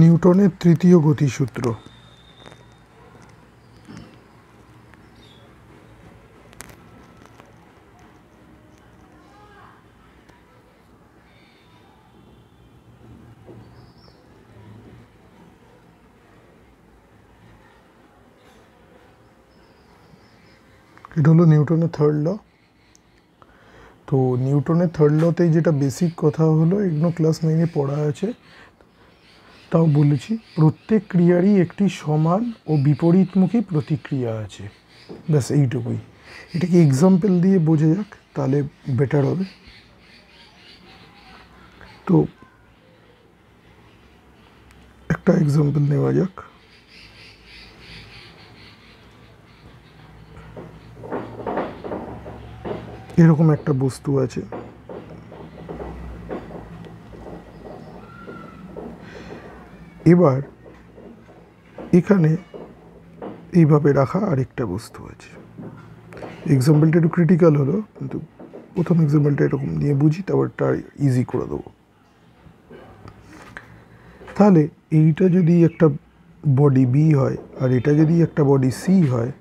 নিউটনের তৃতীয় গতিসূত্র। এটা হলো নিউটনের থার্ড ল। তো নিউটনের থার্ড লতেই যেটা বেসিক কথা হলো, এগুলো ক্লাস 9-এ পড়া আছে, তাও বলেছি। প্রত্যেক ক্রিয়ারই একটি সমান ও বিপরীতমুখী প্রতিক্রিয়া আছে, ব্যাস এইটুকুই। এটাকে এক্সাম্পল দিয়ে বোঝা যাক, তাহলে বেটার হবে। তো একটা এক্সাম্পল নেওয়া যাক। এরকম একটা বস্তু আছে, এবার এখানে এইভাবে রাখা আরেকটা বস্তু আছে। এক্সাম্পলটা একটু ক্রিটিক্যাল হলো, কিন্তু প্রথম এক্সাম্পলটা এরকম নিয়ে বুঝি, তারপরটা ইজি করে দেবো। তাহলে এইটা যদি একটা বডি বি হয় আর এটা যদি একটা বডি সি হয়,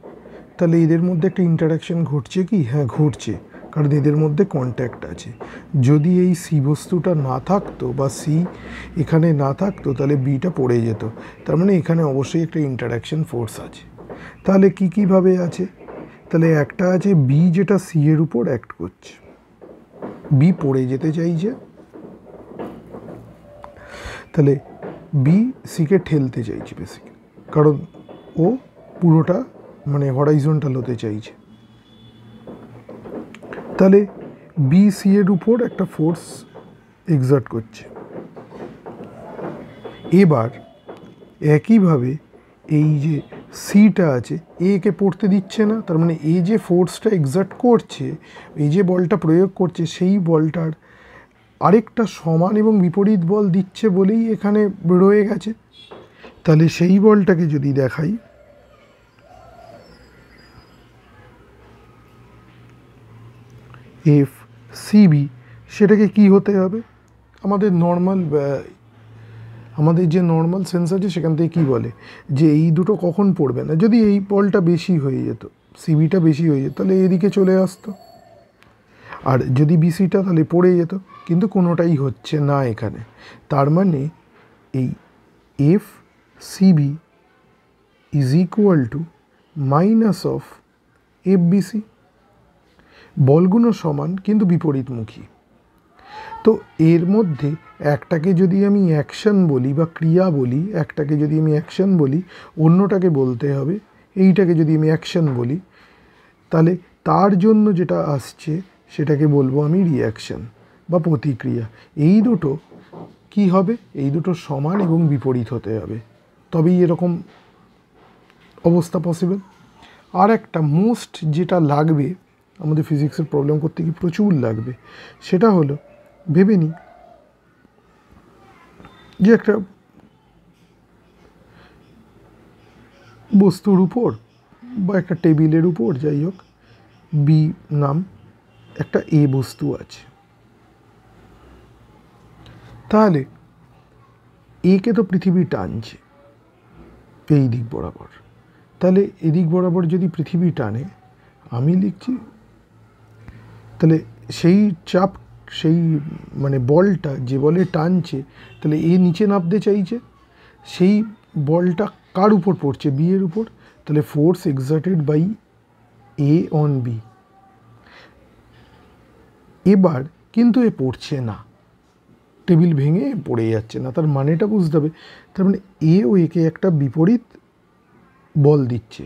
তাহলে এদের মধ্যে একটা ইন্টারাকশন ঘটছে কি? হ্যাঁ, ঘটছে, কারণ এদের মধ্যে কন্ট্যাক্ট আছে। যদি এই সি বস্তুটা না থাকতো বা সি এখানে না থাকতো, তাহলে বিটা পড়ে যেত। তার মানে এখানে অবশ্যই একটা ইন্টারাকশন ফোর্স আছে। তাহলে কীভাবে আছে? তাহলে একটা আছে বি, যেটা সি এর উপর অ্যাক্ট করছে। বি পড়ে যেতে চাইছে, তাহলে বি সিকে ঠেলতে চাইছে বেসিক, কারণ ও পুরোটা মানে হরাইজন্টাল হতে চাইছে। তাহলে বি সি এর উপর একটা ফোর্স এক্সার্ট করছে। এবার একইভাবে এই যে সিটা আছে, একে পড়তে দিচ্ছে না, তার মানে এই যে ফোর্সটা এক্সার্ট করছে, এই যে বলটা প্রয়োগ করছে, সেই বলটার আরেকটা সমান এবং বিপরীত বল দিচ্ছে বলেই এখানে রয়ে গেছে। তাহলে সেই বলটাকে যদি দেখাই, এফ সিবি, সেটাকে কি হতে হবে? আমাদের যে নর্মাল সেন্স আছে সেখান থেকে কী বলে যে এই দুটো কখন পড়বে না? যদি এই বলটা বেশি হয়ে যেত, সিবিটা বেশি হয়ে যেত, তাহলে এদিকে চলে আসতো, আর যদি বিসিটা তাহলে পড়ে যেত, কিন্তু কোনোটাই হচ্ছে না এখানে। তার মানে এই F CB is equal to minus of F BC. বলগুলো সমান কিন্তু বিপরীতমুখী। তো এর মধ্যে একটাকে যদি আমি অ্যাকশন বলি বা ক্রিয়া বলি, একটাকে যদি আমি অ্যাকশন বলি, অন্যটাকে বলতে হবে, এইটাকে যদি আমি অ্যাকশন বলি, তাহলে তার জন্য যেটা আসছে সেটাকে বলবো আমি রিঅ্যাকশন বা প্রতিক্রিয়া। এই দুটো কি হবে? এই দুটো সমান এবং বিপরীত হতে হবে, তবেই এরকম অবস্থা পসিবল। আর একটা মোস্ট যেটা লাগবে আমাদের ফিজিক্সের প্রবলেম করতে গিয়ে প্রচুর লাগবে, সেটা হলো, ভেবে নিই যে একটা বস্তুর উপর বা একটা টেবিলের উপর, যাই হোক, বি নাম একটা এ বস্তু আছে। তাহলে একে তো পৃথিবী টানছে এই দিক বরাবর, তাহলে এদিক বরাবর যদি পৃথিবী টানে, আমি লিখছি, তাহলে সেই চাপ, সেই মানে বলটা যে বলে টানছে, তাহলে এ নিচে নামতে চাইছে, সেই বলটা কার উপর পড়ছে? বি এর উপর। তাহলে force exerted by A on B. এবার কিন্তু এ পড়ছে না, টেবিল ভেঙে পড়ে যাচ্ছে না, তার মানেটা বুঝতে হবে। তার মানে এ ও একে একটা বিপরীত বল দিচ্ছে,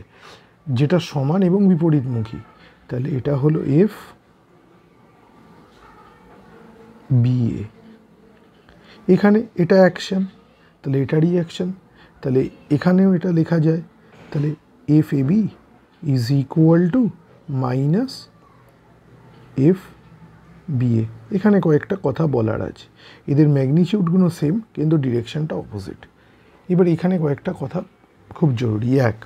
যেটা সমান এবং বিপরীতমুখী। তাহলে এটা হলো এফ বি এ। এখানে এটা অ্যাকশন, তাহলে এটারই অ্যাকশন, তাহলে এখানেও এটা লেখা যায়। তাহলে F A B is equal to minus F B A. এখানে কয়েকটা কথা বলার আছে, এদের ম্যাগনিটিউডগুলো সেম কিন্তু ডিরেকশনটা অপোজিট। এবার এখানে কয়েকটা কথা খুব জরুরি। এক,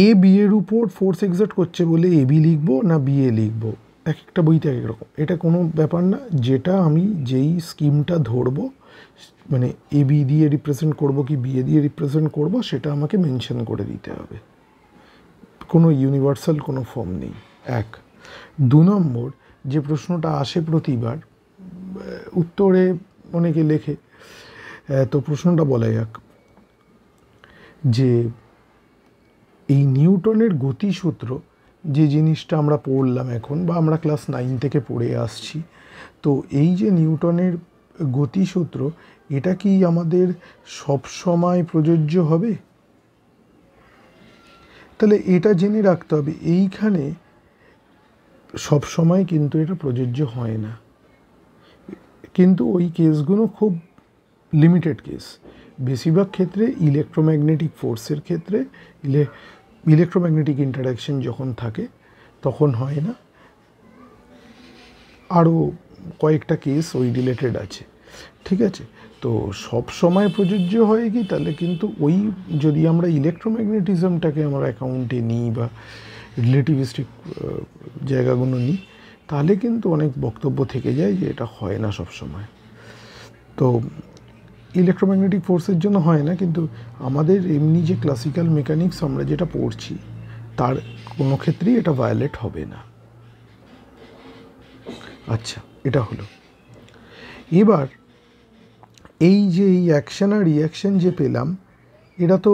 এ বি এর উপর ফোর্স এক্সার্ট করছে বলে এ বি লিখবো না বি এ লিখবো, এক একটা বইতে এক রকম, এটা কোনো ব্যাপার না। যেটা আমি যেই স্কিমটা ধরবো মানে এ বি দিয়ে রিপ্রেজেন্ট করব কি বি এ দিয়ে রিপ্রেজেন্ট করব সেটা আমাকে মেনশন করে দিতে হবে। কোনো ইউনিভার্সাল কোনো ফর্ম নেই। এক। 2 নম্বর, যে প্রশ্নটা আসে প্রতিবার, উত্তরে অনেকে লেখে, তো প্রশ্নটা বলা যাক যে এই নিউটনের গতিসূত্র যে জিনিসটা আমরা পড়লাম এখন, বা আমরা ক্লাস 9 থেকে পড়ে আসছি, তো এই যে নিউটনের গতিসূত্র, এটা কি আমাদের সব সময় প্রযোজ্য হবে? তাহলে এটা জেনে রাখতে হবে, এইখানে সব সময় কিন্তু এটা প্রযোজ্য হয় না, কিন্তু ওই কেসগুলো খুব লিমিটেড কেস। বেশিরভাগ ক্ষেত্রে ইলেকট্রোম্যাগনেটিক ফোর্সের ক্ষেত্রে, ইলেকট্রোম্যাগনেটিক ইন্টারাকশন যখন থাকে তখন হয় না। আরও কয়েকটা কেস ওই রিলেটেড আছে, ঠিক আছে? তো সব সময় প্রযোজ্য হয় কি, তাহলে কিন্তু ওই যদি আমরা ইলেকট্রোম্যাগনেটিজমটাকে আমরা অ্যাকাউন্টে নিই বা রিলেটিভিস্টিক জায়গাগুলো নিই, তাহলে কিন্তু অনেক বক্তব্য থেকে যায় যে এটা হয় না সব সময়। তো ইলেকট্রোম্যাগনেটিক ফোর্সের জন্য হয় না, কিন্তু আমাদের এমনি যে ক্লাসিক্যাল মেকানিক্স আমরা যেটা পড়ছি তার কোনো ক্ষেত্রেই এটা ভায়োলেট হবে না। আচ্ছা, এটা হলো। এবার এই যে এই অ্যাকশন আর রিয়াকশন যে পেলাম, এটা তো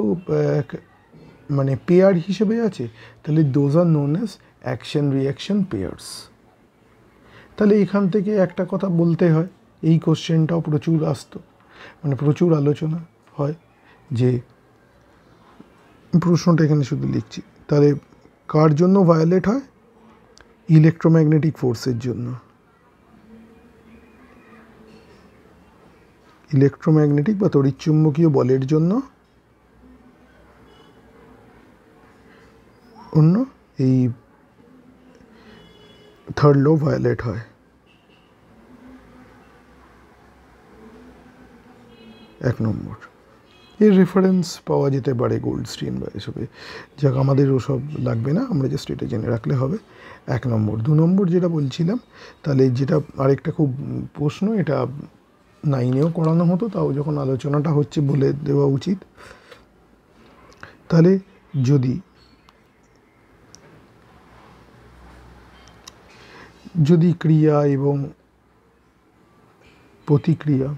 মানে পেয়ার হিসেবে আছে, তাহলে those are known as action reaction pairs. তাহলে এখান থেকে একটা কথা বলতে হয়, এই কোশ্চেনটাও প্রচুর আসতো, মানে প্রচুর আলোচনা হয়, যে প্রশ্নটা এখানে শুধু লিখছি, তাহলে কার জন্য ভায়োলেট হয়? ইলেকট্রোম্যাগনেটিক ফোর্সের জন্য। ইলেকট্রোম্যাগনেটিক বা তড়িৎচুম্বকীয় বলের জন্য অন্য এই থার্ড ল ভায়োলেট হয়। 1 নম্বর। এর রেফারেন্স পাওয়া যেতে পারে গোল্ডস্টিন বা এসবে, যাক আমাদের ওসব লাগবে না, আমরা জাস্ট এটা জেনে রাখলে হবে। 1 নম্বর। 2 নম্বর যেটা বলছিলাম, তাহলে যেটা আরেকটা খুব প্রশ্ন, এটা 9এও করানো হতো, তাও যখন আলোচনাটা হচ্ছে বলে দেওয়া উচিত। তাহলে যদি ক্রিয়া এবং প্রতিক্রিয়া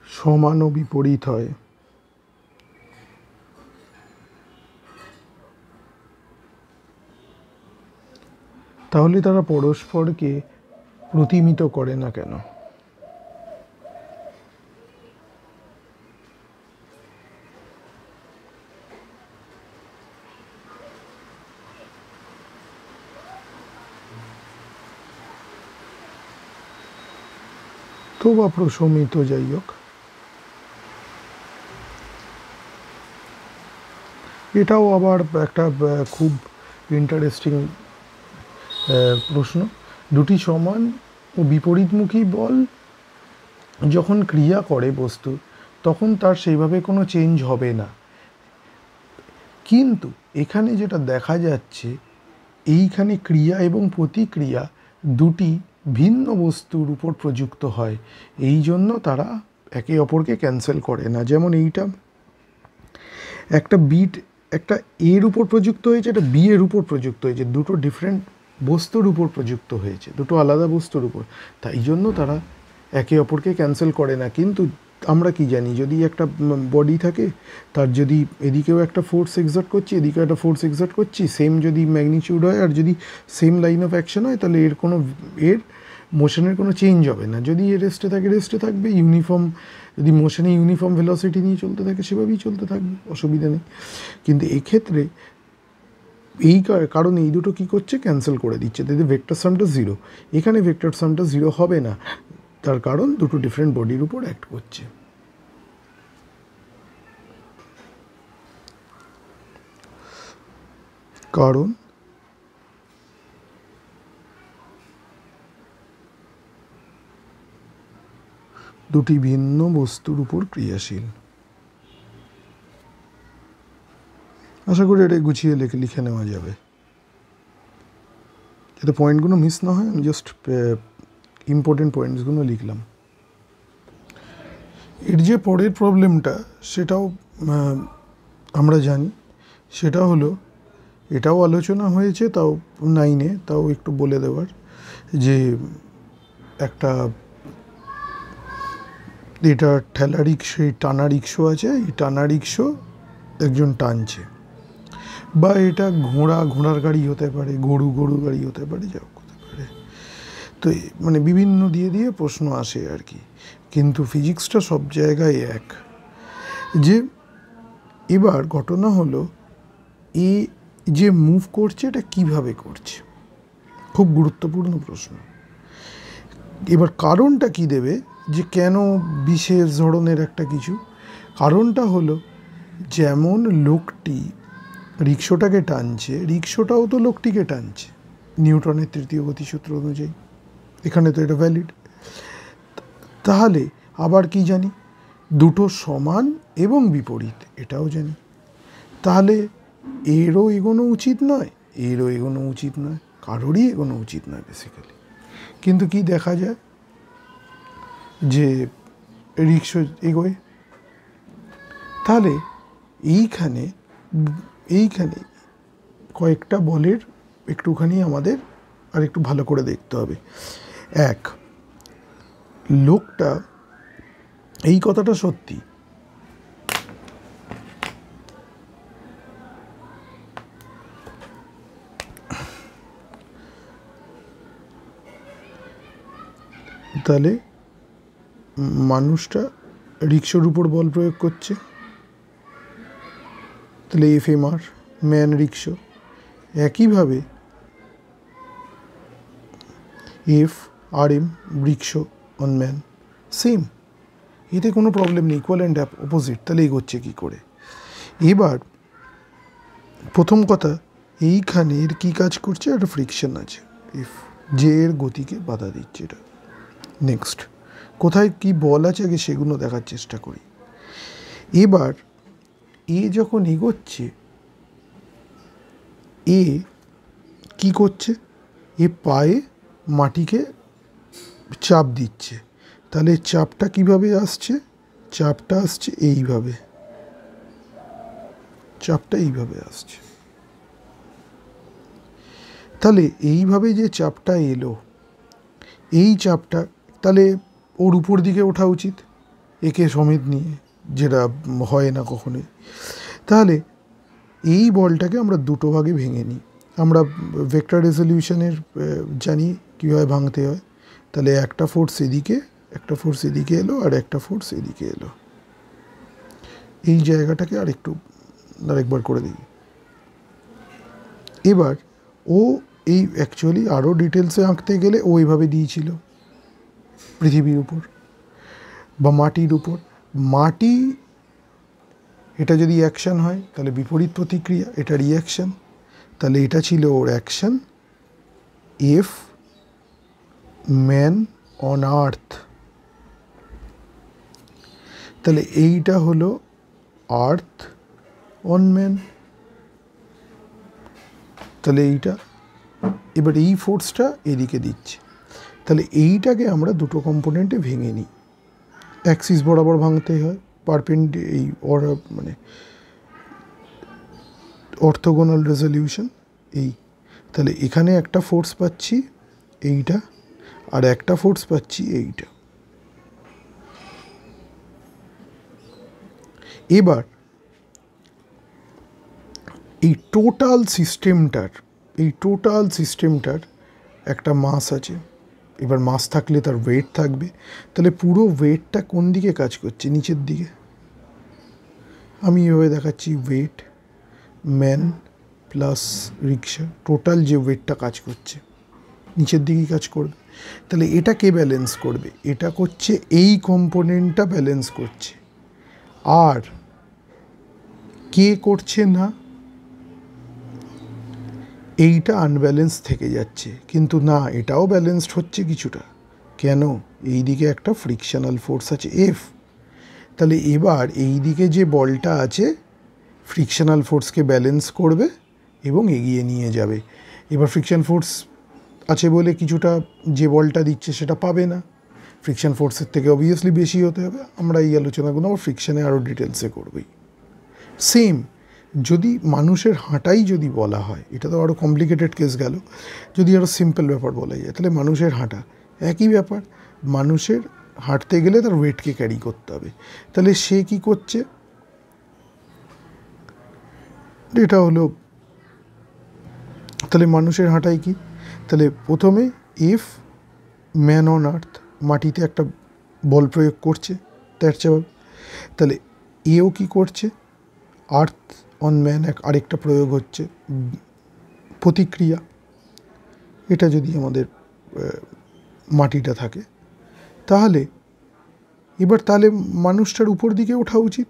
সমান ও বিপরীত হয়, তাহলে তারা পরস্পরকে প্রতিমিত করে না কেন? তো বা প্রশমিত, যাই হোক, এটাও আবার একটা খুব ইন্টারেস্টিং প্রশ্ন। দুটি সমান ও বিপরীতমুখী বল যখন ক্রিয়া করে বস্তু, তখন তার সেইভাবে কোনো চেঞ্জ হবে না, কিন্তু এখানে যেটা দেখা যাচ্ছে, এইখানে ক্রিয়া এবং প্রতিক্রিয়া দুটি ভিন্ন বস্তুর উপর প্রযুক্ত হয়, এই জন্য তারা একে অপরকে ক্যান্সেল করে না। যেমন এইটা একটা বিট একটা এর উপর প্রযুক্ত হয়েছে, একটা বি এর উপর প্রযুক্ত হয়েছে, দুটো ডিফারেন্ট বস্তুর উপর প্রযুক্ত হয়েছে, দুটো আলাদা বস্তুর উপর, তাই জন্য তারা একে অপরকে ক্যান্সেল করে না। কিন্তু আমরা কি জানি, যদি একটা বডি থাকে, তার যদি এদিকেও একটা ফোর্স এক্সার্ট করছি, এদিকেও একটা ফোর্স এক্সার্ট করছি, সেম যদি ম্যাগনিটিউড হয় আর যদি সেম লাইন অফ অ্যাকশন হয়, তাহলে এর মোশনের কোনো চেঞ্জ হবে না। যদি এর রেস্টে থাকে, রেস্টে থাকবে, ইউনিফর্ম, যদি মোশনে ইউনিফর্ম ভেলোসিটি নিয়ে চলতে থাকে, সেভাবেই চলতে থাকবে, অসুবিধা নেই। কিন্তু এক্ষেত্রে এই কারণ এই দুটো কী করছে, ক্যান্সেল করে দিচ্ছে, তাতে ভেক্টর সামটা 0। এখানে ভেক্টর সামটা 0 হবে না, তার কারণ দুটো ডিফারেন্ট বডির উপর অ্যাক্ট করছে। কারণ দুটি ভিন্ন বস্তুর উপর ক্রিয়াশীল। আশা করি এটা গুছিয়ে লিখে নেওয়া যাবে। যাতে পয়েন্টগুলো মিস না হয় আমি জাস্ট ইম্পর্টেন্ট পয়েন্টসগুলো লিখলাম। এর যে পরের প্রবলেমটা সেটাও আমরা জানি, সেটা হলো, এটাও আলোচনা হয়েছে তাও 9-এ, তাও একটু বলে দেওয়ার, যে একটা এটা ঠেলা রিক্সা, টানা রিক্সো আছে, এই টানা রিক্সো একজন টানছে, বা এটা ঘোড়ার গাড়ি হতে পারে, গরু গাড়ি হতে পারে, যা হতে পারে। তো মানে বিভিন্ন দিয়ে প্রশ্ন আসে আর কি, কিন্তু ফিজিক্সটা সব জায়গায় এক। যে এবার ঘটনা হলো, এ যে মুভ করছে এটা কিভাবে করছে, খুব গুরুত্বপূর্ণ প্রশ্ন। এবার কারণটা কি দেবে, যে কেন বিশেষ ধরনের একটা কিছু, কারণটা হলো যেমন লোকটি রিক্সোটাকে টানছে, রিক্সোটাও তো লোকটিকে টানছে নিউটনের তৃতীয় গতিসূত্র অনুযায়ী, এখানে তো এটা ভ্যালিড। তাহলে আবার কি জানি, দুটো সমান এবং বিপরীত, এটাও জানি। তাহলে এরও এগোনো উচিত নয়, এরও এগোনো উচিত নয়, কারোরই এগোনো উচিত নয় বেসিক্যালি। কিন্তু কি দেখা যায়, যে রিক্সা এগোয়। তাহলে এইখানে কয়েকটা বলের একটুখানি আমাদের আর একটু ভালো করে দেখতে হবে। এক, লোকটা, এই কথাটা সত্যি, তাহলে মানুষটা রিক্সার উপর বল প্রয়োগ করছে, তাহলে এফএমআর, ম্যান রিক্সো। একইভাবে এফ আর এম, রিক্সো অন ম্যান, সেম, এতে কোনো প্রবলেম নেই, ইকুয়াল অ্যান্ড অপোজিট। তাহলে এগোচ্ছে কী করে? এবার প্রথম কথা, এইখানে এর কী কাজ করছে, একটা ফ্রিকশন আছে, এফ, যে এর গতিকে বাধা দিচ্ছে এটা। নেক্সট, কোথায় কি বল আছে আগে সেগুলো দেখার চেষ্টা করি। এবার এ যখন এগোচ্ছে, এ কি করছে, এ পায়ে মাটিকে চাপ দিচ্ছে। তাহলে চাপটা কিভাবে আসছে, চাপটা আসছে এইভাবে, চাপটা এইভাবে আসছে। তাহলে এইভাবে যে চাপটা এলো, এই চাপটা তাহলে ওর উপর দিকে ওঠা উচিত, একে সমেত নিয়ে, যেটা হয় না কখনোই। তাহলে এই বলটাকে আমরা দুটো ভাগে ভেঙে নিই। আমরা ভেক্টর রেজলিউশনের জানি কীভাবে ভাঙতে হয়। তাহলে একটা ফোর্স এদিকে, একটা ফোর্স এদিকে এলো, আর একটা ফোর্স এদিকে এলো। এই জায়গাটাকে আরেকবার করে দিই। এবার ও এই অ্যাকচুয়ালি আরও ডিটেলসে আঁকতে গেলে ও এইভাবে দিয়েছিল পৃথিবীর উপর বা মাটির উপর। মাটি, এটা যদি অ্যাকশান হয় তাহলে বিপরীত প্রতিক্রিয়া, এটা রিঅ্যাকশান। তাহলে এটা ছিল ওর action, F man on earth. তাহলে এইটা হলো আর্থ অন ম্যান। তাহলে এইটা, এবার এই ফোর্সটা এদিকে দিচ্ছে। তাহলে এইটাকে আমরা দুটো কম্পোনেন্টে ভেঙে নিই। অ্যাক্সিস বরাবর ভাঙতে হয়, এই মানে অর্থোগোনাল রেজলিউশন এই। তাহলে এখানে একটা ফোর্স পাচ্ছি এইটা, আর একটা ফোর্স পাচ্ছি এইটা। এবার এই টোটাল সিস্টেমটার একটা মাস আছে। এবার মাস থাকলে তার ওয়েট থাকবে। তাহলে পুরো ওয়েটটা কোন দিকে কাজ করছে, নিচের দিকে। আমি এভাবে দেখাচ্ছি, ওয়েট ম্যান প্লাস রিক্সা, টোটাল যে ওয়েটটা কাজ করছে নিচের দিকেই কাজ করবে। তাহলে এটা কে ব্যালেন্স করবে, এটা করছে এই কম্পোনেন্টটা ব্যালেন্স করছে। আর কে করছে না, এইটা আনব্যালেন্স থেকে যাচ্ছে। কিন্তু না, এটাও ব্যালেন্সড হচ্ছে কিছুটা। কেন, এই দিকে একটা ফ্রিকশনাল ফোর্স আছে এফ। তাহলে এবার এই দিকে যে বলটা আছে ফ্রিকশনাল ফোর্সকে ব্যালেন্স করবে এবং এগিয়ে নিয়ে যাবে। এবার ফ্রিকশন ফোর্স আছে বলে কিছুটা যে বলটা দিচ্ছে সেটা পাবে না, ফ্রিকশন ফোর্সের থেকে অবভিয়াসলি বেশি হতে হবে। আমরা এই আলোচনাগুলো আবার ফ্রিকশনে আরও ডিটেলসে করবই। সেম যদি মানুষের হাঁটাই যদি বলা হয়, এটা তো আরও কমপ্লিকেটেড কেস গেল, যদি আরও সিম্পল ব্যাপার বলা যায় তাহলে মানুষের হাঁটা একই ব্যাপার। মানুষের হাঁটতে গেলে তার ওয়েটকে ক্যারি করতে হবে, তাহলে সে কি করছে, এটা হলো, তাহলে মানুষের হাঁটাই কি, তাহলে প্রথমে ইফ ম্যান অন আর্থ, মাটিতে একটা বল প্রয়োগ করছে দ্যাটস অল, তাহলে এও কি করছে, আর্থ অন ম্যান আরেকটা প্রয়োগ হচ্ছে, প্রতিক্রিয়া। এটা যদি আমাদের মাটিটা থাকে তাহলে এবার তাহলে মানুষটার উপর দিকে ওঠা উচিত,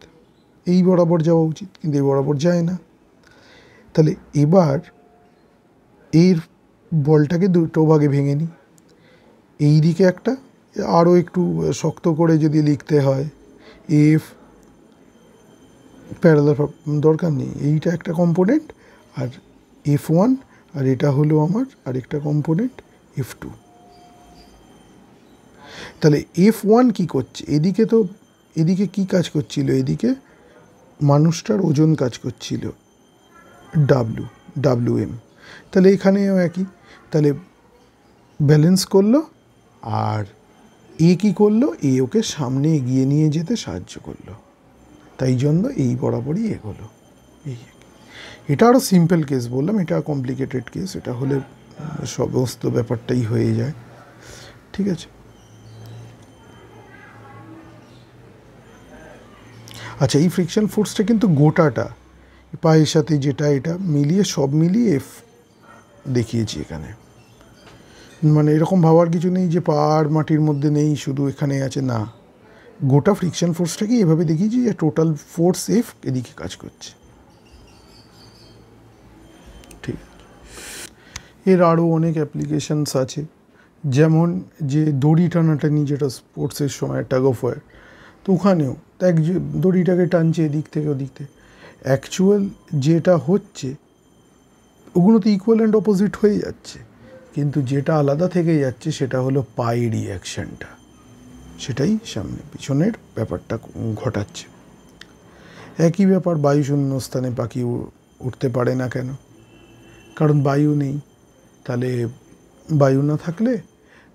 এই বরাবর যাওয়া উচিত, কিন্তু এই বরাবর যায় না। তাহলে এবার এর বলটাকে দুটো ভাগে ভেঙে নিই, এই দিকে একটা, আরও একটু শক্ত করে যদি লিখতে হয় এফ প্যারালাল, দরকার নেই, এইটা একটা কম্পোনেন্ট আর F1, আর এটা হলো আমার আরেকটা কম্পোনেন্ট F2। তাহলে F1 কি করছে, এদিকে তো এদিকে কি কাজ করছিল, এদিকে মানুষটার ওজন কাজ করছিল WM, তাহলে এখানেও একই, তাহলে ব্যালেন্স করলো, আর এ কী করলো, এ ওকে সামনে এগিয়ে নিয়ে যেতে সাহায্য করলো, তাই জন্য এই বরাবরই এগোলো। এই এটা আরও সিম্পল কেস বললাম, এটা কমপ্লিকেটেড কেস, এটা হলে সমস্ত ব্যাপারটাই হয়ে যায়, ঠিক আছে। আচ্ছা, এই ফ্রিকশন ফোর্সটা কিন্তু গোটাটা পায়ের সাথে যেটা, এটা মিলিয়ে সব মিলিয়ে এফ দেখিয়েছি এখানে, মানে এরকম ভাবার কিছু নেই যে পা আর মাটির মধ্যে নেই, শুধু এখানে আছে, না, গোটা ফ্রিকশন ফোর্সটাকে এভাবে দেখিয়েছি যে টোটাল ফোর্স এফ এদিকে কাজ করছে, ঠিক। এর আরও অনেক অ্যাপ্লিকেশানস আছে, যেমন যে দড়ি টানাটানি, যেটা স্পোর্টসের সময় ট্যাগ অফ ওয়ার, তো ওখানেও এক দড়িটাকে টানছে এদিক থেকে ওদিক থেকে, অ্যাকচুয়াল যেটা হচ্ছে ওগুলো তো ইকুয়াল অ্যান্ড অপোজিট হয়ে যাচ্ছে, কিন্তু যেটা আলাদা থেকে যাচ্ছে সেটা হলো পাই রিয়াকশানটা, সেটাই সামনে পিছনের ব্যাপারটা ঘটাচ্ছে। একই ব্যাপার, বায়ু শূন্য স্থানে পাখি উঠতে পারে না কেন, কারণ বায়ু নেই, তাহলে বায়ু না থাকলে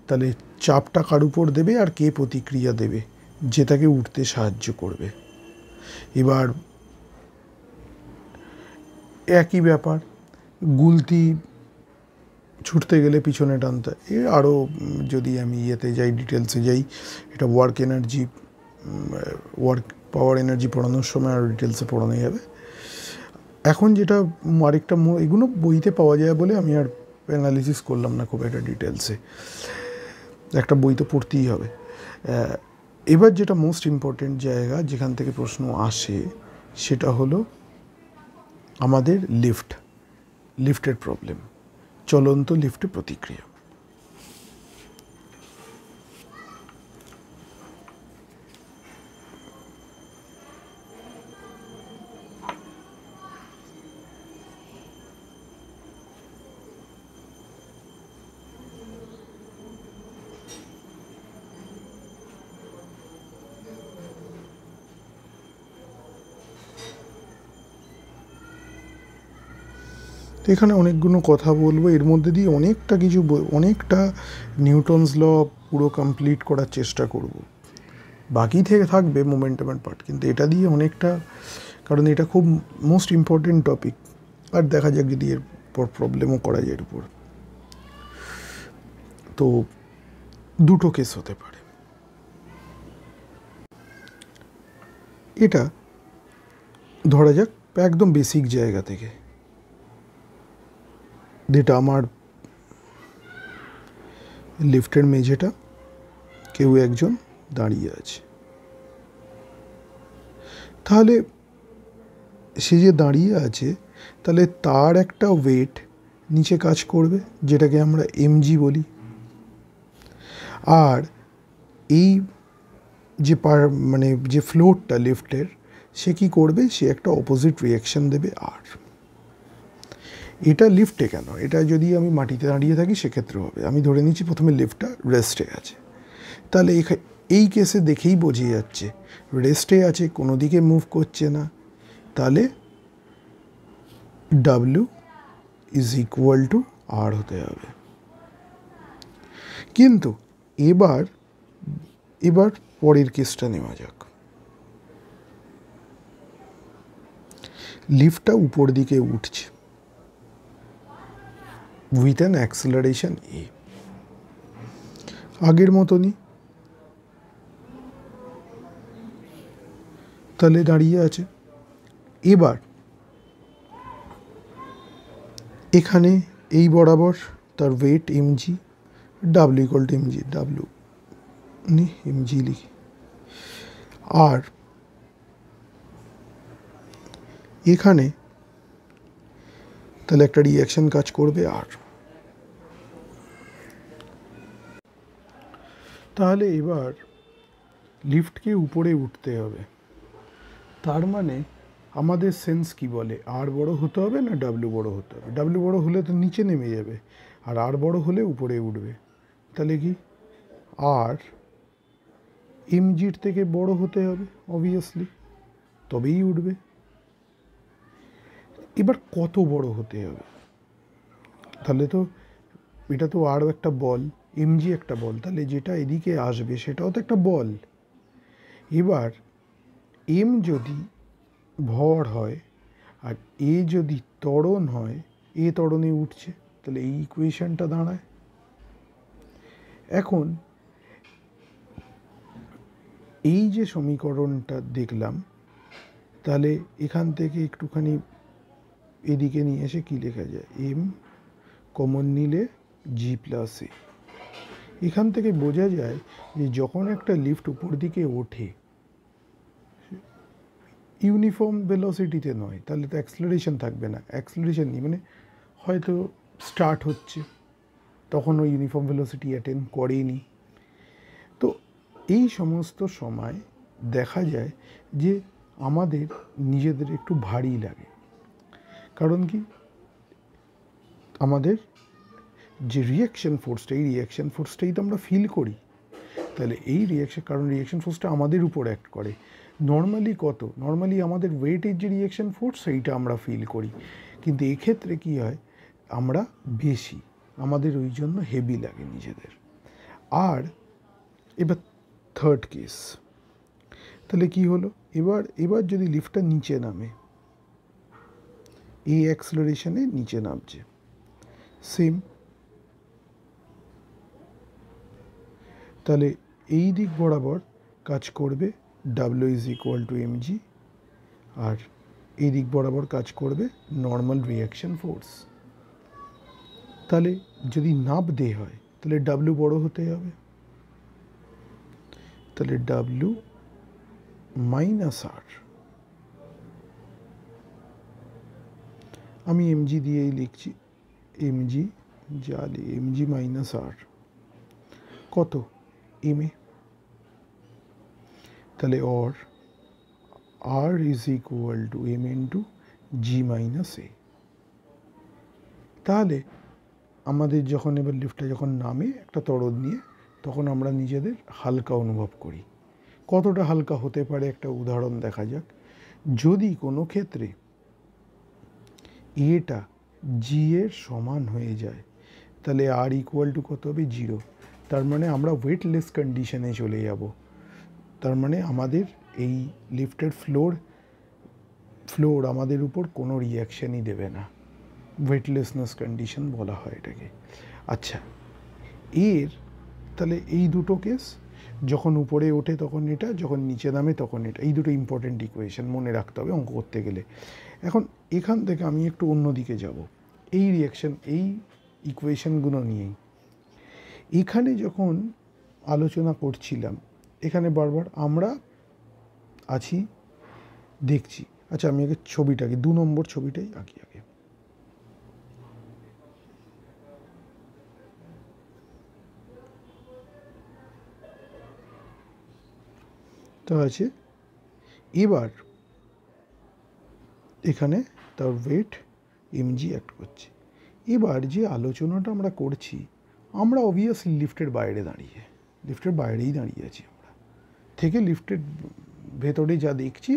তাহলে চাপটা কার উপর দেবে আর কে প্রতিক্রিয়া দেবে, যে তাকে উঠতে সাহায্য করবে। এবার একই ব্যাপার, গুলতি ছুটতে গেলে পিছনে টানতে, এর আরও যদি আমি ইয়েতে যাই, ডিটেলসে যাই, এটা ওয়ার্ক পাওয়ার এনার্জি পড়ানোর সময় আরও ডিটেলসে পড়ানো যাবে। এখন যেটা আরেকটা, এগুলো বইতে পাওয়া যায় বলে আমি আর অ্যানালিসিস করলাম না খুব একটা ডিটেলসে, একটা বই তো পড়তেই হবে। এবার যেটা মোস্ট ইম্পর্টেন্ট জায়গা যেখান থেকে প্রশ্ন আসে সেটা হলো আমাদের লিফটের প্রবলেম, চলন্ত লিফটে প্রতিক্রিয়া। তো এখানে অনেকগুলো কথা বলবো, এর মধ্যে দিয়ে অনেকটা নিউটনস ল পুরো কমপ্লিট করার চেষ্টা করব, বাকি থেকে থাকবে মোমেন্টামের পার্ট, কিন্তু এটা দিয়ে অনেকটা, কারণ এটা খুব মোস্ট ইম্পর্টেন্ট টপিক, আর দেখা যাক যদি এরপর প্রবলেমও করা যায় এর উপর। তো দুটো কেস হতে পারে, এটা ধরা যাক একদম বেসিক জায়গা থেকে, যেটা আমার লিফটের মেঝেটা, কেউ একজন দাঁড়িয়ে আছে, তাহলে সে যে দাঁড়িয়ে আছে তাহলে তার একটা ওয়েট নিচে কাজ করবে, যেটাকে আমরা mg বলি, আর এই যে মানে যে ফ্লোরটা লিফটের, সে কি করবে, সে একটা অপোজিট রিয়াকশান দেবে আর, এটা লিফটে কেন, এটা যদি আমি মাটিতে দাঁড়িয়ে থাকি সেক্ষেত্রে হবে। আমি ধরে নিচ্ছি প্রথমে লিফটটা রেস্টে আছে, তাহলে এই কেসে দেখেই বোঝা যাচ্ছে রেস্টে আছে, কোনো দিকে মুভ করছে না, তাহলে ডাব্লিউ ইজ ইকুয়াল টু আর হতে হবে। কিন্তু এবার পরের কেসটা নেওয়া যাক। লিফটটা উপর দিকে উঠছে উইথ অ্যান অ্যাক্সেলারেশন এ, আগের মতনই, তাহলে দাঁড়িয়ে আছে। এবার এখানে এই বরাবর তার weight mg, W equal to mg, W নি এমজি লিখি, আর এখানে তাহলে একটা রিঅ্যাকশন কাজ করবে আর। তাহলে এবার লিফটকে উপরে উঠতে হবে, তার মানে আমাদের সেন্স কি বলে, আর বড় হতে হবে না ডাব্লিউ বড় হতে হবে? ডাব্লিউ বড় হলে তো নিচে নেমে যাবে, আর আর বড় হলে উপরে উঠবে। তাহলে কি আর এমজির থেকে বড় হতে হবে অবভিয়াসলি, তবেই উঠবে। এবার কত বড় হতে হবে? তাহলে তো এটা তো আরও একটা বল, এমজি একটা বল, তাহলে যেটা এদিকে আসবে সেটাও তো একটা বল। এবার এম যদি ভর হয় আর এ যদি ত্বরণ হয়, এ ত্বরণে উঠছে, তাহলে এই ইকুয়েশনটা দাঁড়ায়। এখন এই যে সমীকরণটা দেখলাম, তাহলে এখান থেকে একটুখানি এদিকে নিয়ে এসে কি লেখা যায়, এম কমন নিলে জি প্লাস এ। এখান থেকে বোঝা যায় যে যখন একটা লিফট উপর দিকে ওঠে ইউনিফর্ম ভেলোসিটিতে নয়, তাহলে তো অ্যাক্সেলারেশন থাকবে না। অ্যাক্সেলারেশন নেই মানে হয়তো স্টার্ট হচ্ছে, তখনও ইউনিফর্ম ভেলোসিটি অ্যাটেন্ড করেনি। তো এই সমস্ত সময় দেখা যায় যে আমাদের নিজেদের একটু ভারী লাগে। কারণ কি, আমাদের যে রিঅ্যাকশন ফোর্সটা, এই রিঅ্যাকশন ফোর্সটাই তো আমরা ফিল করি। তাহলে এই রিঅ্যাকশন, কারণ রিঅ্যাকশন ফোর্সটা আমাদের উপর অ্যাক্ট করে। নর্মালি নর্মালি আমাদের ওয়েটের যে রিঅ্যাকশন ফোর্স সেইটা আমরা ফিল করি, কিন্তু এক্ষেত্রে কি হয়, আমরা বেশি, আমাদের ওই জন্য হেভি লাগে নিজেদের। আর এবার থার্ড কেস, তাহলে কি হলো, এবার যদি লিফটটা নিচে নামে, এই অ্যাক্সেলারেশনে নিচে নামছে, সেম, তাহলে এই দিক বরাবর কাজ করবে W is equal to MG, আর এই দিক বরাবর কাজ করবে নর্মাল রিঅ্যাকশন ফোর্স। তাহলে যদি নাব দে হয় তাহলে ডাব্লিউ বড় হতে হবে, তাহলে ডাব্লিউ মাইনাস আর, আমি এমজি দিয়েই লিখছি, এমজি জালি এমজি মাইনাস আর কত, এম এ, তাহলে or R is equal to M into G minus A. তাহলে আমাদের যখন এবার লিফটটা যখন নামে একটা ত্বরণ নিয়ে, তখন আমরা নিজেদের হালকা অনুভব করি। কতটা হালকা হতে পারে একটা উদাহরণ দেখা যাক। যদি কোনো ক্ষেত্রে এটা জি এর সমান হয়ে যায়, তাহলে আর ইকুয়াল টু কত হবে, 0। তার মানে আমরা ওয়েটলেস কন্ডিশনে চলে যাব। তার মানে আমাদের এই লিফটের ফ্লোর আমাদের উপর কোনো রিঅ্যাকশানই দেবে না, ওয়েটলেসনেস কন্ডিশন বলা হয় এটাকে। আচ্ছা, তাহলে এই দুটো কেস, যখন উপরে ওঠে তখন এটা, যখন নিচে নামে তখন এটা, এই দুটো ইম্পর্টেন্ট ইকুয়েশন মনে রাখতে হবে অঙ্ক করতে গেলে। এখন এখান থেকে আমি একটু অন্য দিকে যাব, এই রিঅ্যাকশন, এই ইকুয়েশনগুলো নিয়েই। এখানে যখন আলোচনা করছিলাম, এখানে বারবার আমরা আছি দেখছি। আচ্ছা, আমি আগে ছবিটাকে 2 নম্বর ছবিটাই আঁকি আগে। তো আছে, এবার এখানে তার ওয়েট এমজি অ্যাক্ট করছে। এবার যে আলোচনাটা আমরা করছি, আমরা অবভিয়াসলি লিফটের বাইরেই দাঁড়িয়ে আছি। আমরা থেকে লিফটের ভেতরে যা দেখছি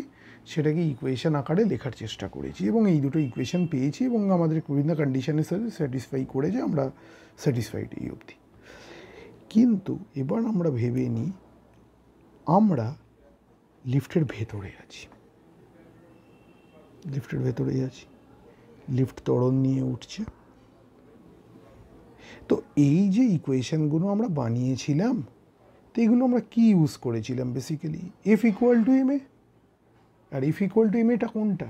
সেটাকে ইকুয়েশন আকারে লেখার চেষ্টা করেছি এবং এই দুটো ইকুয়েশন পেয়েছি এবং আমাদের বিভিন্ন কন্ডিশনের সাথে স্যাটিসফাই করে যে আমরা স্যাটিসফাইড এই অবধি। কিন্তু এবার আমরা ভেবে নিই আমরা লিফটের ভেতরে আছি, লিফট ত্বরণ নিয়ে উঠছে। তো এই যে ইকুয়েশনগুলো আমরা বানিয়েছিলাম, তো এগুলো আমরা কি ইউজ করেছিলাম basically? F equal to M A. আর এফ ইকুয়াল টু এম এটা কোনটা?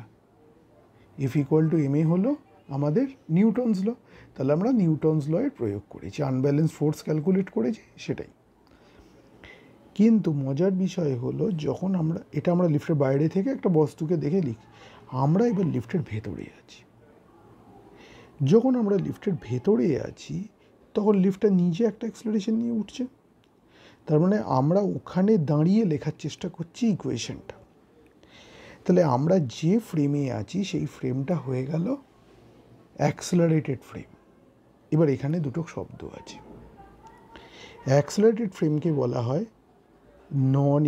F equal to M A হলো আমাদের নিউটনস ল। তাহলে আমরা নিউটনস ল এর প্রয়োগ করেছি, আনব্যালেন্স ফোর্স ক্যালকুলেট করেছি, সেটাই। কিন্তু মজার বিষয় হলো যখন আমরা লিফটের বাইরে থেকে একটা বস্তুকে দেখে লিখি, আমরা এবার লিফটের ভেতরে আছি। যখন আমরা লিফটের ভেতরে আছি তখন লিফটটা নিজে একটা অ্যাক্সেলারেশন নিয়ে উঠছে। তার মানে আমরা ওখানে দাঁড়িয়ে লেখার চেষ্টা করছি ইকুয়েশনটা। তাহলে আমরা যে ফ্রেমে আছি সেই ফ্রেমটা হয়ে গেল অ্যাক্সেলারেটেড ফ্রেম। এবার এখানে দুটো শব্দ আছে। অ্যাক্সেলারেটেড ফ্রেমকে বলা হয় নন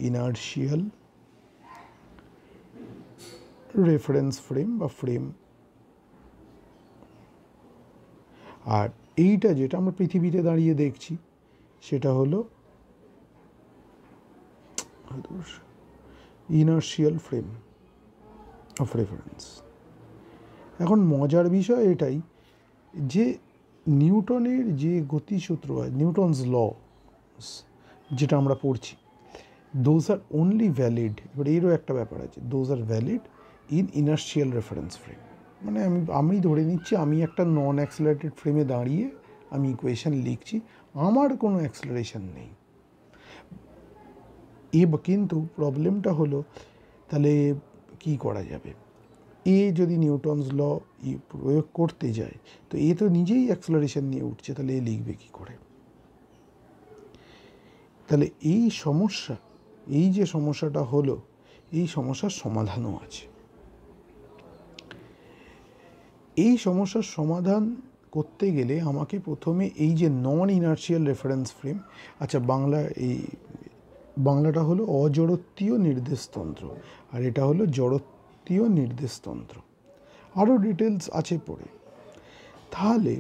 ইনার্শিয়াল রেফারেন্স ফ্রেম বা ফ্রেম। আর এইটা যেটা আমরা পৃথিবীতে দাঁড়িয়ে দেখছি সেটা হলো ইনার্শিয়াল ফ্রেম অফ রেফারেন্স। এখন মজার বিষয় এটাই যে নিউটনের যে গতিসূত্র হয়, নিউটনস ল যেটা আমরা পড়ছি, দোজ আর অনলি ভ্যালিড। এবার এরও একটা ব্যাপার আছে, those are valid in inertial reference frame. মানে আমি ধরে নিচ্ছি আমি একটা নন অ্যাক্সেলারেটেড ফ্রেমে দাঁড়িয়ে আমি ইকুয়েশন লিখছি, আমার কোনো অ্যাক্সেলারেশন নেই। কিন্তু প্রবলেমটা হলো তাহলে কি করা যাবে? যদি নিউটনস ল প্রয়োগ করতে যায় তো তো নিজেই অ্যাক্সেলারেশন নিয়ে উঠছে, তাহলে লিখবে কি করে? তাহলে এই যে সমস্যাটা হলো, এই সমস্যার সমাধানও আছে। এই সমস্যার সমাধান করতে গেলে আমাকে প্রথমে এই যে নন ইনার্শিয়াল রেফারেন্স ফ্রেম, আচ্ছা বাংলাটা হলো অজড়ত্বীয় নির্দেশতন্ত্র আর এটা হলো জড়ত্বীয় নির্দেশতন্ত্র, আরও ডিটেলস আছে পড়ে। তাহলে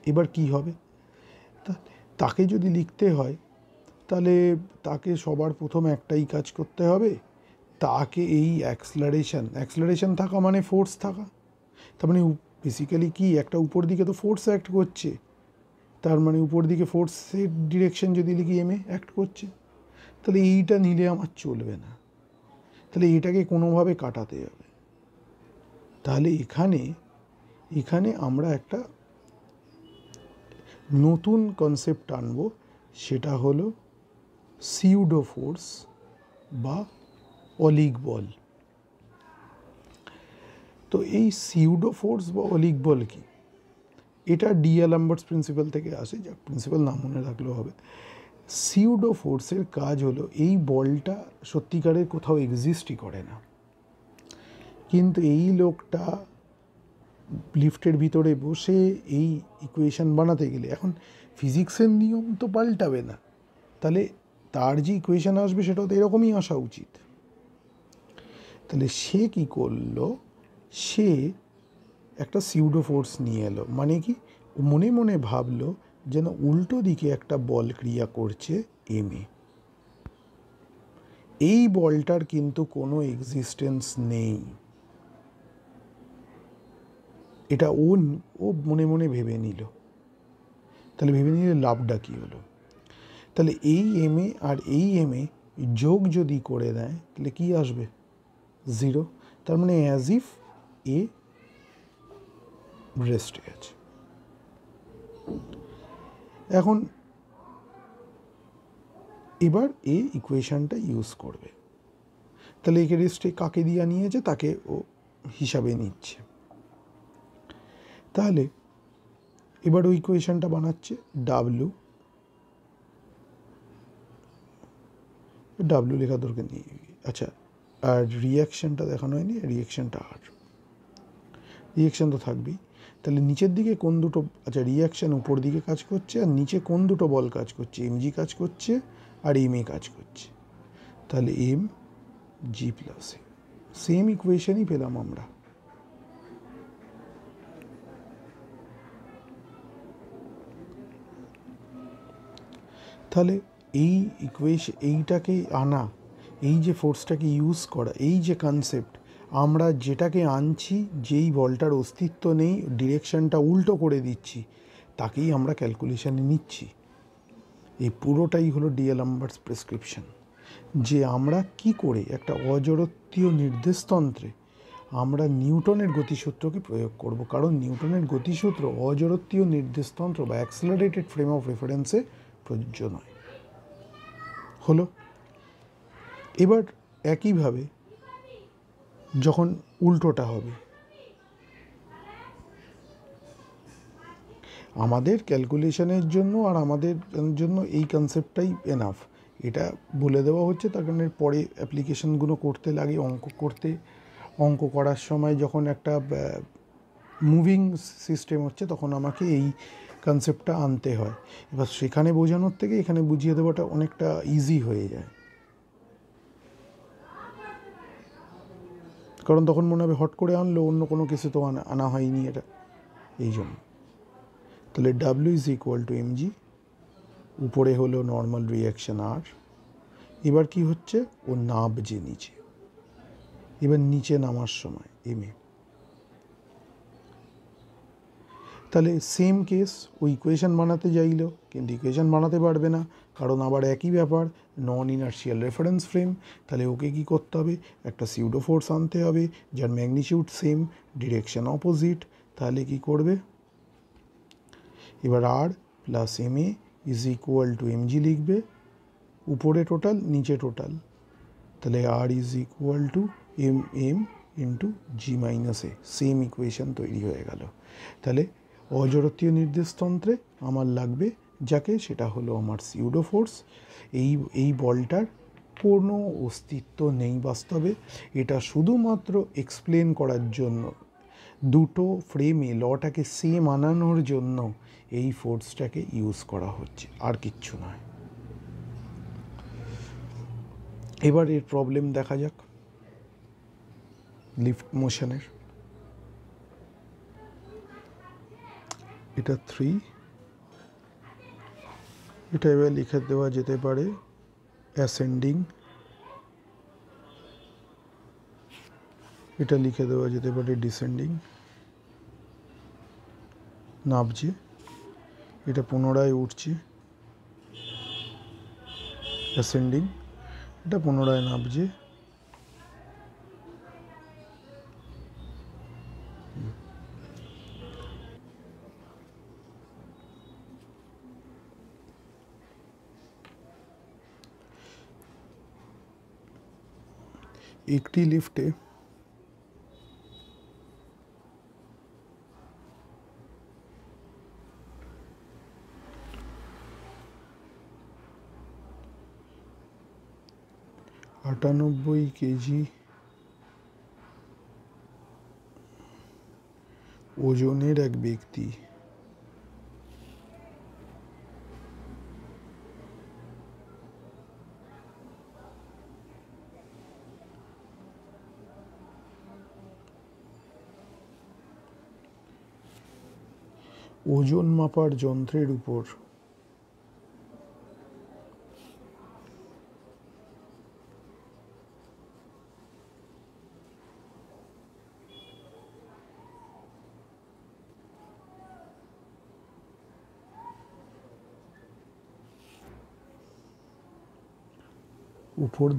এবার কি হবে? তাকে যদি লিখতে হয় তাহলে তাকে সবার প্রথম একটাই কাজ করতে হবে, তাকে এই অ্যাক্সেলারেশন থাকা মানে ফোর্স থাকা। তার মানে বেসিক্যালি কি একটা উপর দিকে তো ফোর্স অ্যাক্ট করছে, তার মানে উপর দিকে ফোর্সের ডিরেকশন যদি লিখি এম এ অ্যাক্ট করছে। তাহলে এইটা নিলে আমার চলবে না, তাহলে এটাকে কোনোভাবে কাটাতে হবে। তাহলে এখানে আমরা একটা নতুন কনসেপ্ট আনবো, সেটা হলো সিউডো ফোর্স বা অলিক বল। তো এই সিউডো ফোর্স বা অলিক বল কি? এটা ডি'আলম্বার্টস প্রিন্সিপাল থেকে আসে, যা প্রিন্সিপাল নাম মনে রাখলেও হবে। সিউডো ফোর্সের কাজ হলো এই বলটা সত্যিকারের কোথাও এক্সিস্টই করে না, কিন্তু এই লোকটা লিফটের ভিতরে বসে এই ইকুয়েশন বানাতে গেলে, এখন ফিজিক্সের নিয়ম তো পাল্টাবে না, তাহলে তার যে ইকুয়েশন আসবে সেটাও তো এরকমই আসা উচিত। তাহলে সে কি করলো? সে একটা সিউডো ফোর্স নিয়ে এলো। মানে কি? মনে মনে ভাবলো যেন উল্টো দিকে একটা বল ক্রিয়া করছে এম এ। এই বলটার কিন্তু কোনো এক্সিস্টেন্স নেই, এটা ও মনে মনে ভেবে নিল। তাহলে ভেবে নিলে লাভটা কী হলো? তাহলে এই এম এ আর এই এম এ যোগ যদি করে দেয় তাহলে কি আসবে? 0। তার মানে অ্যাজ ইফ এ রেস্টে আছে। এখন এবার এ ইকুয়েশনটা ইউজ করবে, তাহলে একে রেস্টে কাকে দিয়ে নিয়েছে তাকে ও হিসাবে নিচ্ছে। তাহলে এবার ওই ইকুয়েশনটা বানাচ্ছে ডাব্লু লেখা দরকার নেই। আচ্ছা, আর রিয়াকশানটা দেখানো হয়নি, রিয়াকশানটা আর, রিয়াকশান তো থাকবেই। তাহলে নিচের দিকে কোন দুটো, আচ্ছা রিয়াকশান উপর দিকে কাজ করছে আর নিচে কোন দুটো বল কাজ করছে, এমজি কাজ করছে আর এমএ কাজ করছে। তাহলে এম জি প্লাস এ, সেম ইকুয়েশনই পেলাম আমরা। তাহলে এই এইটাকে আনা, এই যে ফোর্সটাকে ইউজ করা, এই যে কনসেপ্ট, আমরা যেটাকে আনছি, যেই বলটার অস্তিত্ব নেই, ডিরেকশনটা উল্টো করে দিচ্ছি, তাকেই আমরা ক্যালকুলেশনে নিচ্ছি। এই পুরোটাই হলো ডিএলআম্বার্টস প্রেসক্রিপশন, যে আমরা কি করে একটা অজড়ত্বীয় নির্দেশতন্ত্রে আমরা নিউটনের গতিসূত্রকে প্রয়োগ করব, কারণ নিউটনের গতিসূত্র অজড়ত্বীয় নির্দেশতন্ত্র বা অ্যাক্সেলারেটেড ফ্রেম অফ রেফারেন্সে প্রযোজ্য নয়। হলো। এবার একইভাবে যখন উল্টোটা হবে, আমাদের ক্যালকুলেশনের জন্য আর আমাদের জন্য এই কনসেপ্টটাই এনাফ। এটা বলে দেওয়া হচ্ছে, তার কারণে পরে অ্যাপ্লিকেশনগুলো করতে লাগে, অঙ্ক করার সময় যখন একটা মুভিং সিস্টেম হচ্ছে, তখন আমাকে এই কনসেপ্টটা আনতে হয়। এবার সেখানে বোঝানোর থেকে এখানে বুঝিয়ে দেওয়াটা অনেকটা ইজি হয়ে যায়, কারণ তখন মনে হবে হট করে আনলো, অন্য কোনো কিছু তো আনা হয়নি এটা, এই জন্য। তাহলে W is equal to MG, উপরে হলো নর্মাল রিয়াকশান আর। এবার কি হচ্ছে, ও নামছে নিচে, এবার নিচে নামার সময় এমএ। তাহলে সেম কেস, ও ইকুয়েশান বানাতে চাইলো কিন্তু ইকুয়েশান বানাতে পারবে না, কারণ আবার একই ব্যাপার, নন ইনার্শিয়াল রেফারেন্স ফ্রেম। তাহলে ওকে কী করতে হবে, একটা সিউডো ফোর্স আনতে হবে যার ম্যাগনিটিউড সেম, ডিরেকশন অপোজিট। তাহলে কি করবে, এবার R plus M A is equal to MG লিখবে, উপরে টোটাল নিচে টোটাল। তাহলে R is equal to M M into G minus A, same equation তৈরি হয়ে গেল। তাহলে অজড়ত্বীয় নির্দেশতন্ত্রে আমার লাগবে যাকে, সেটা হলো আমার সিউডো ফোর্স। এই বলটার কোনো অস্তিত্ব নেই বাস্তবে, এটা শুধুমাত্র এক্সপ্লেন করার জন্য, দুটো ফ্রেমে লটাকে সেম আনানোর জন্য এই ফোর্সটাকে ইউজ করা হচ্ছে, আর কিচ্ছু নয়। এবার এর প্রবলেম দেখা যাক লিফট মোশনের। এটা 3, এটা এবার লিখে দেওয়া যেতে পারে অ্যাসেন্ডিং, এটা লিখে দেওয়া যেতে পারে ডিসেন্ডিং, নামছে, এটা পুনরায় উঠছে অ্যাসেন্ডিং, এটা পুনরায় নামছে, একটি লিফটে আটানব্বই কেজি ওজনের এক ব্যক্তি ওজন মাপার যন্ত্রের উপর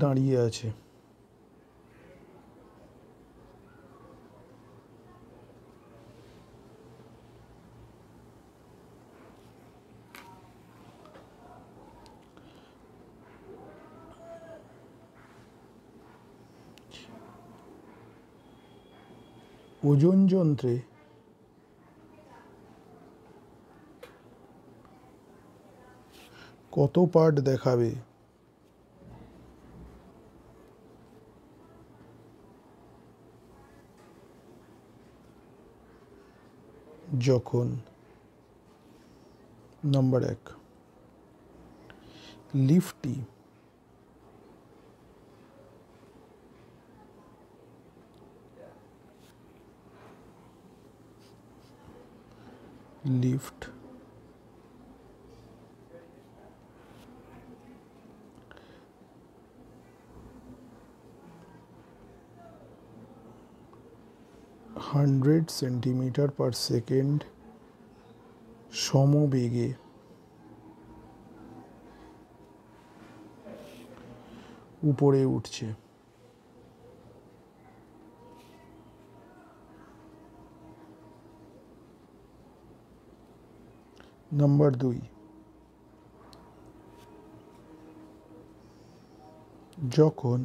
দাঁড়িয়ে আছে। ওজন যন্ত্রে কত পার্ট দেখাবে, যখন নাম্বার 1 লিফটটি লিফট 100 সেন্টিমিটার পার সেকেন্ড সমবেগে উপরে উঠছে। নাম্বার 2 যখন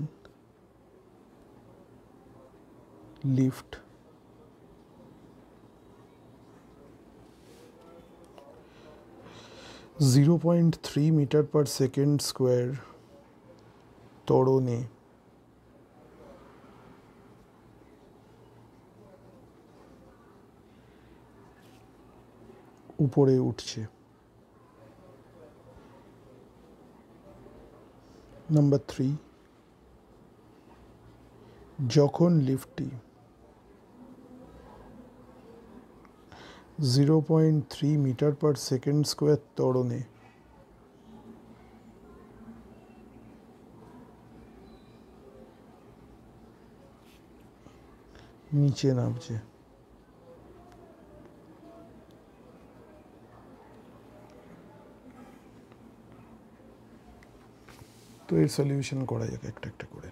lift 0.3 metre per second square ত্বরণে উপরে উঠছে। নাম্বার 3 যখন লিফটটি 0.3 মিটার পার সেকেন্ড স্কোয়ার ত্বরণে নিচে নামছে। তো এর সলিউশন করা যাক একটা একটা করে।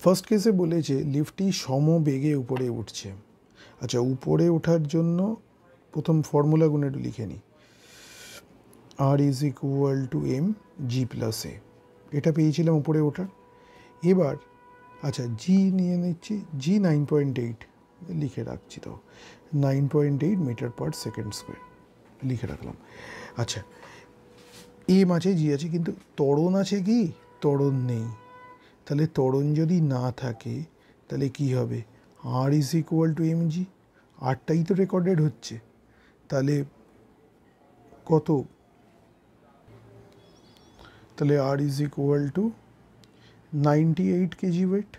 ফার্স্ট কেসে বলেছে লিফটটি সমবেগে উপরে উঠছে। আচ্ছা, উপরে ওঠার জন্য প্রথম ফর্মুলাগুলো একটু লিখে নিই। R is equal to M G plus A, এটা পেয়েছিলাম উপরে ওঠার। এবার আচ্ছা জি নিয়ে নিচ্ছি, জি 9.8 লিখে রাখছি, তো 9.8 মিটার পার সেকেন্ড স্কোয়ার লিখে রাখলাম। আচ্ছা, এম আছে, জি আছে, কিন্তু ত্বরণ আছে কি? ত্বরণ নেই। তাহলে ত্বরণ যদি না থাকে তাহলে কি হবে? R is equal to M G, আরটাই তো রেকর্ডেড হচ্ছে। তাহলে কত? তাহলে R is equal to 98 KG weight.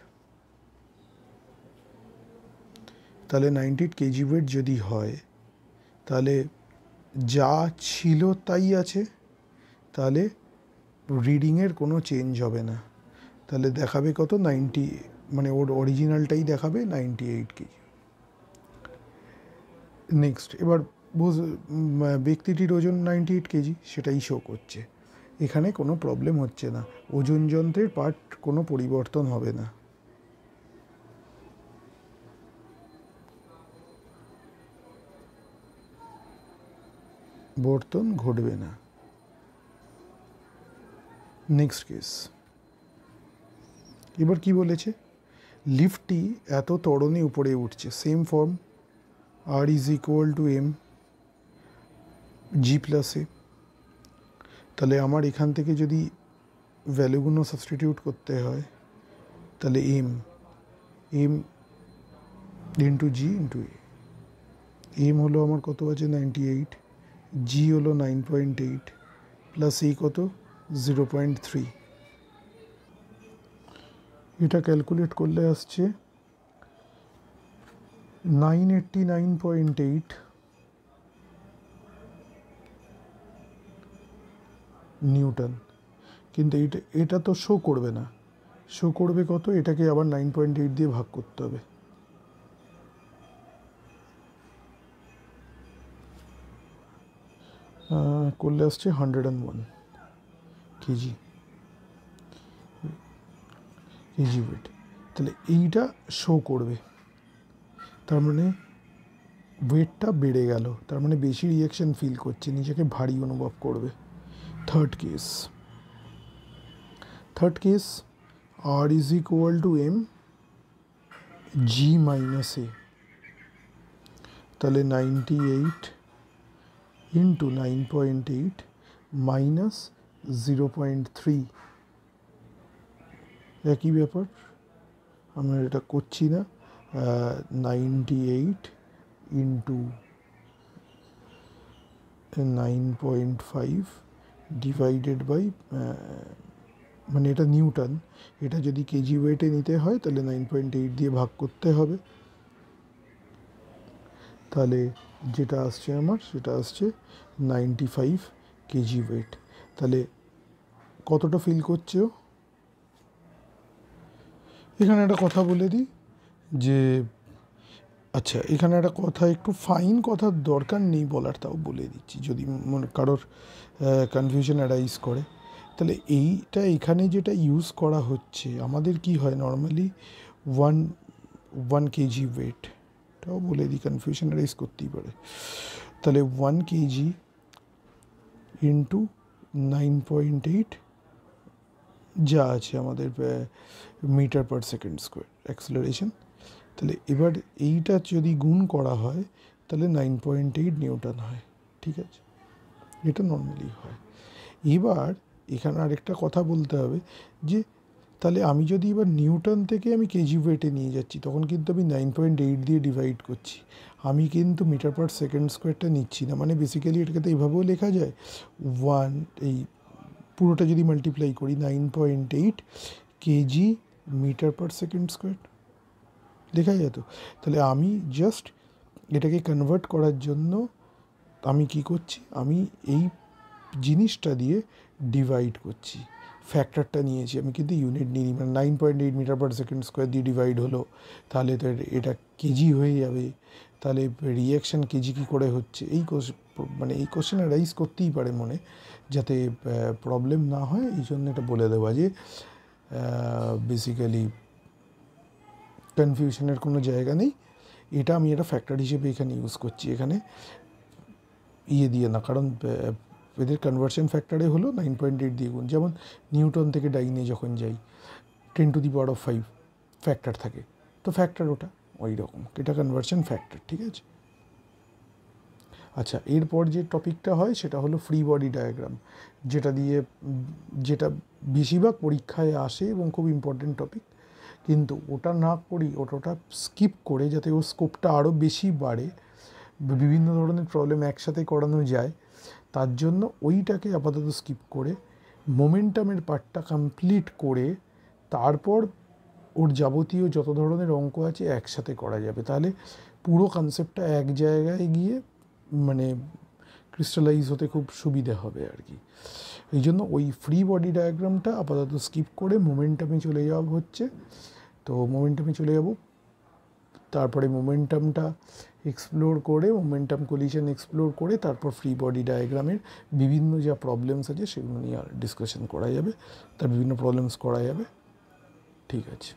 তাহলে 98 কেজি ওয়েট যদি হয় তাহলে যা ছিল তাই আছে, তাহলে রিডিংয়ের কোনো চেঞ্জ হবে না। তাহলে দেখাবে কত? 90, মানে ওর অরিজিনালটাই দেখাবে 98 কেজি। নেক্সট, এবার ব্যক্তিটির ওজন 98 কেজি, সেটাই শো করছে। এখানে কোনো প্রবলেম হচ্ছে না, ওজন যন্ত্রের পার্ট কোনো পরিবর্তন হবে না। বর্তন ঘটবে না। নেক্সট কেস, এবার কি বলেছে? লিফটটি এত ত্বরণে উপরে উঠছে, same form, R is equal to M G plus A. তাহলে আমার এখান থেকে যদি ভ্যালুগুলো সাবস্টিটিউট করতে হয়, তাহলে এম ইন্টু জি ইন্টু এ। এম হলো আমার কত আছে? 98, জি হলো 9.8, প্লাস এই কত? 0.3। এটা ক্যালকুলেট করলে আসছে 989.8 নিউটন। কিন্তু এটা তো শো করবে না, শো করবে কত? এটাকে আবার 9.8 দিয়ে ভাগ করতে হবে। করলে আসছে 101 কেজি ওয়েট। তাহলে এইটা শো করবে, তার মানে ওয়েটটা বেড়ে গেল, তার মানে বেশি রিয়াকশন ফিল করছে, নিজেকে ভারী অনুভব করবে। Third case, R is equal to M G minus A. তাহলে 98 ইন্টু 9.8 মাইনাস 0.3, একই ব্যাপার। আমরা এটা করছি না, 98 ইন্টু 9.5 ডিভাইডেড বাই, মানে এটা নিউটন, এটা যদি কেজি ওয়েটে নিতে হয় তাহলে 9.8 দিয়ে ভাগ করতে হবে, তাহলে যেটা আসছে আমার সেটা আসছে 95 কেজি ওয়েট। তাহলে কতটা ফিল করছে ও? এখানে একটা কথা বলে দিই যে, আচ্ছা এখানে একটা কথা, একটু ফাইন কথার দরকার নেই বলার, তাও বলে দিচ্ছি যদি কারোর কনফিউশন অ্যারাইজ করে। তাহলে এইটা এখানে যেটা ইউজ করা হচ্ছে, আমাদের কি হয় নর্মালি ওয়ান কেজি ওয়েট, এটাও বলে দিই, কনফিউশন অ্যারাইজ করতেই পারে। তাহলে 1 কেজি ইন্টু 9.8 যা আছে আমাদের metre per second square acceleration. তাহলে এবার এইটা যদি গুণ করা হয় তাহলে 9.8 নিউটন হয়, ঠিক আছে, এটা নর্মালি হয়। এবার এখানে আরেকটা কথা বলতে হবে যে, তাহলে আমি যদি এবার নিউটন থেকে আমি কেজি ওয়েটে নিয়ে যাচ্ছি, তখন কিন্তু আমি 9.8 দিয়ে ডিভাইড করছি, আমি কিন্তু মিটার পার সেকেন্ড স্কোয়ারটা নিচ্ছি না। মানে বেসিক্যালি এটাকে তো এইভাবেও লেখা যায়, এই পুরোটা যদি মাল্টিপ্লাই করি 9.8 kg metre per second square লেখা যেত। তাহলে আমি জাস্ট এটাকে কনভার্ট করার জন্য আমি কি করছি, আমি এই জিনিসটা দিয়ে ডিভাইড করছি, ফ্যাক্টরটা নিয়েছি আমি, কিন্তু ইউনিট নিই, মানে 9.8 মিটার পার সেকেন্ড স্কোয়ার দিয়ে ডিভাইড হলো, তাহলে তো এটা কেজি হয়ে যাবে। তাহলে রিয়াকশান কেজি কী করে হচ্ছে, মানে এই কোশ্চেন রাইজ করতেই পারে মনে, যাতে প্রবলেম না হয় এই জন্য এটা বলে দেওয়া যে বেসিক্যালি কনফিউশনের কোনো জায়গা নেই। এটা আমি একটা ফ্যাক্টর হিসেবে এখানে ইউজ করছি, এখানে দিয়ে না, কারণ এদের কনভার্সন ফ্যাক্টরে হলো 9.8 দিয়ে গুণ। যেমন নিউটন থেকে ডাইনে যখন যাই 10⁵ ফ্যাক্টর থাকে, তো ফ্যাক্টর ওটা ওই রকম, এটা কনভার্সন ফ্যাক্টর, ঠিক আছে। আচ্ছা, এরপর যে টপিকটা হয় সেটা হলো ফ্রি বডি ডায়াগ্রাম, যেটা বেশিরভাগ পরীক্ষায় আসে এবং খুব ইম্পর্টেন্ট টপিক, কিন্তু ওটা না করি, ওটা স্কিপ করে যাতে ওর স্কোপটা আরও বেশি বাড়ে, বিভিন্ন ধরনের প্রবলেম একসাথে করানো যায়, তার জন্য ওইটাকে আপাতত স্কিপ করে মোমেন্টামের পার্টটা কমপ্লিট করে তারপর ওর যাবতীয় যত ধরনের অঙ্ক আছে একসাথে করা যাবে, তাহলে পুরো কনসেপ্টটা এক জায়গায় গিয়ে মানে ক্রিস্টালাইজ হতে খুব সুবিধে হবে আর কি। এই জন্য ওই ফ্রি বডি ডায়াগ্রামটা আপাতত স্কিপ করে মোমেন্টামে চলে যাওয়া হচ্ছে। তো মোমেন্টামে চলে যাব, তারপরে মোমেন্টামটা এক্সপ্লোর করে, মোমেন্টাম কোলিশন এক্সপ্লোর করে তারপর ফ্রি বডি ডায়াগ্রামের বিভিন্ন যা প্রবলেমস আছে সেগুলো নিয়ে আর ডিসকাশন করা যাবে, তার বিভিন্ন প্রবলেমস করা যাবে, ঠিক আছে।